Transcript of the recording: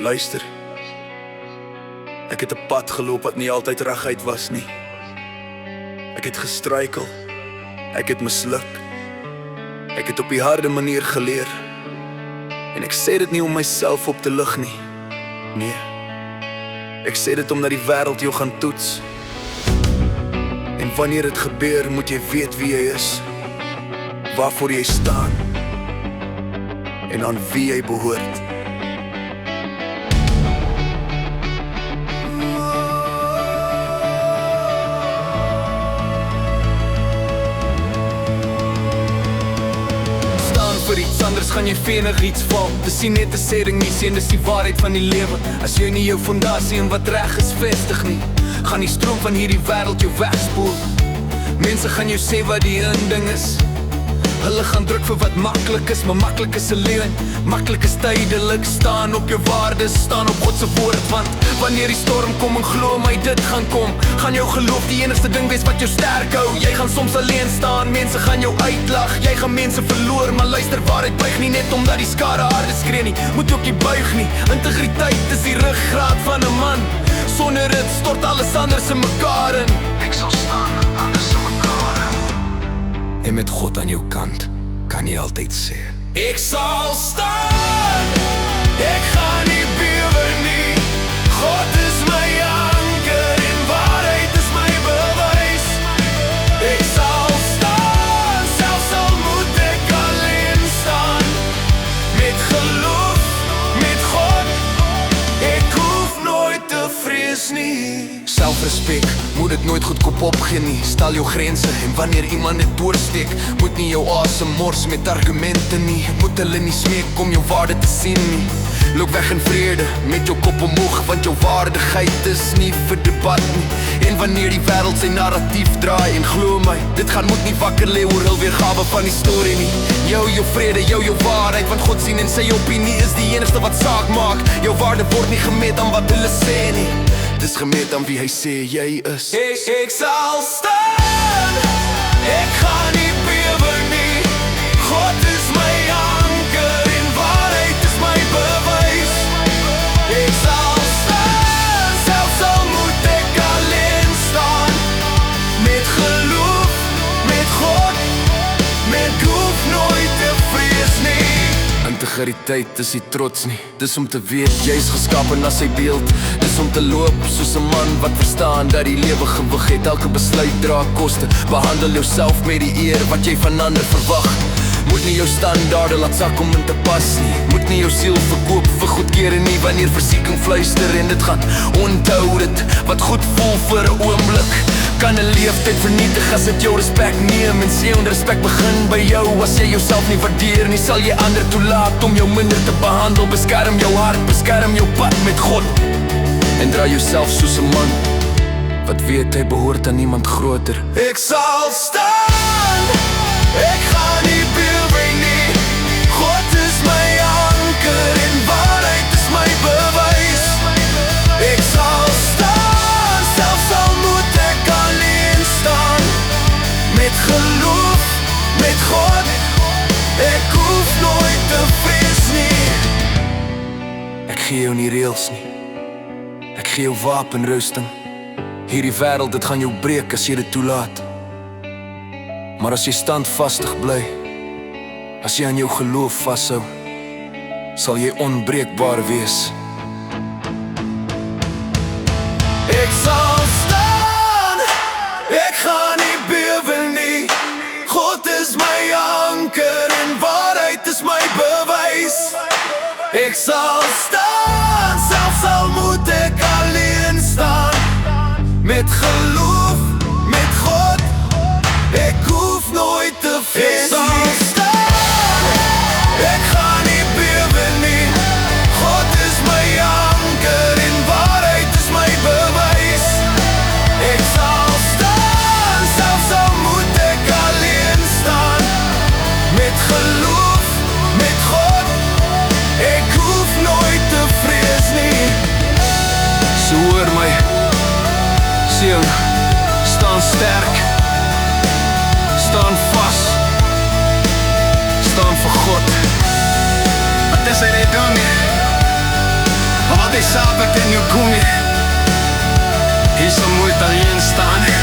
Luister, ek het 'n pad geloop wat nie altyd reguit was nie. Ek het gestruikel, ek het misluk. Ek het op die harde manier geleer. En ek sê dit nie om myself op te lig nie. Nee, ek sê dit omdat die wêreld jou gaan toets. En wanneer dit gebeur, moet jy weet wie jy is, waarvoor jy staan en aan wie jy behoort. Vir iets anders gaan jy venig iets val. Dis nie net 'n sêding nie, sien dis die waarheid van die lewe. As jy nie jou fondasie en wat reg is vestig nie, gaan die stroom van hierdie wêreld jou wegspoel. Mense gaan jou sê wat die ding is. Hulle gaan druk vir wat maklik is, maar maklik is 'n leuen. Maklik is tydelik, staan op jou waardes, staan op God se woord. Want wanneer die storm kom, en glo my dit gaan kom, gaan jou geloof die enigste ding wees wat jou sterk hou. Jy gaan soms alleen staan, mense gaan jou uitlag. Jy gaan mense verloor, maar luister, waarheid buig nie net omdat die skare harde skree nie. Moet ook nie buig nie, integriteit is die ruggraat van 'n man. Sonder dit stort alles anders in mekaar in. Ek sal staan, anders in mekaar in. En met God aan jou kant, kan jy altyd sê, ek sal staan, ek gaan nie bewe nie. God is my anker en waarheid is my bewys. Ek sal staan, selfs al moet ek alleen staan. Met geloof, met God, ek hoef nooit te vrees nie. Selfrespek, moet dit nooit goedkoop opgee nie. Stel jou grense en wanneer iemand dit doorsteek, moet nie jou asem mors met argumente nie. Moet hulle nie smeek om jou waarde te sien nie. Loop weg in vrede, met jou kop omhoog, want jou waardigheid is nie vir debat nie. En wanneer die wêreld sy narratief draai, en glo my, dit gaan moet nie wakker lê oor hul weergawe van die storie nie. Jou vrede, jou waarheid, want God sien en sy opinie is die enigste wat saak maak. Jou waarde word nie gemeet aan wat hulle sê nie, dis gemeet aan wie hy sê jy is. Ek sal staan, ek gaan nie bewe nie. God is my anker en waarheid is my bewys. Ek sal staan, selfs al moet ek alleen staan. Met geloof, met God, met hoef nooit te vrees nie. Integriteit is nie trots nie, dis om te weet jy is geskape na sy beeld. Dis om te loop soos 'n man wat verstaan dat die lewe gewig het. Elke besluit dra koste, behandel jouself met die eer wat jy van ander verwag. Moet nie jou standaarde laat sak om in te pas nie. Moet nie jou siel verkoop vir goedkeur nie. Wanneer versieking fluister en dit gaan, onthou dit, wat goed voel vir 'n oomblik, kan 'n leeftyd vernietig as dit jou respek neem. En sê onrespek begin by jou. As jy jouself nie waardeer nie, sal jy ander toelaat om jou minder te behandel. Beskerm jou hart, beskerm jou pad met God. En dra jouself soos 'n man wat weet hy behoort aan iemand groter. Ek sal staan, ek gaan nie bewe nie. God is my anker en waarheid is my bewys. Ek sal staan, selfs al moet ek alleen staan. Met geloof, met God, ek hoef nooit te vrees nie. Ek gee jou nie reëls nie, ek gee jou wapenrusting. Hierdie wêreld, dit gaan jou breek as jy dit toelaat. Maar as jy standvastig bly, as jy aan jou geloof vashou, sal jy onbreekbaar wees. Ek sal staan, ek gaan nie bewe nie. God is my anker en waarheid is my bewys. Ek sal staan, selfs al moet ek alleen staan. Met geloof, met God, ek hoef nooit te vrees nie. Ek sal staan, ek gaan nie bewe nie. God is my anker en waarheid is my bewys. Ek sal staan, selfs al moet ek alleen staan. Met geloof, met God, ek hoef nooit te vrees nie. So hoor my, Sion, staan sterk, staan vas, staan vir God. Wat is hy net doen nie? Jij sabert en je gumi. Hier zal nooit alleen staan.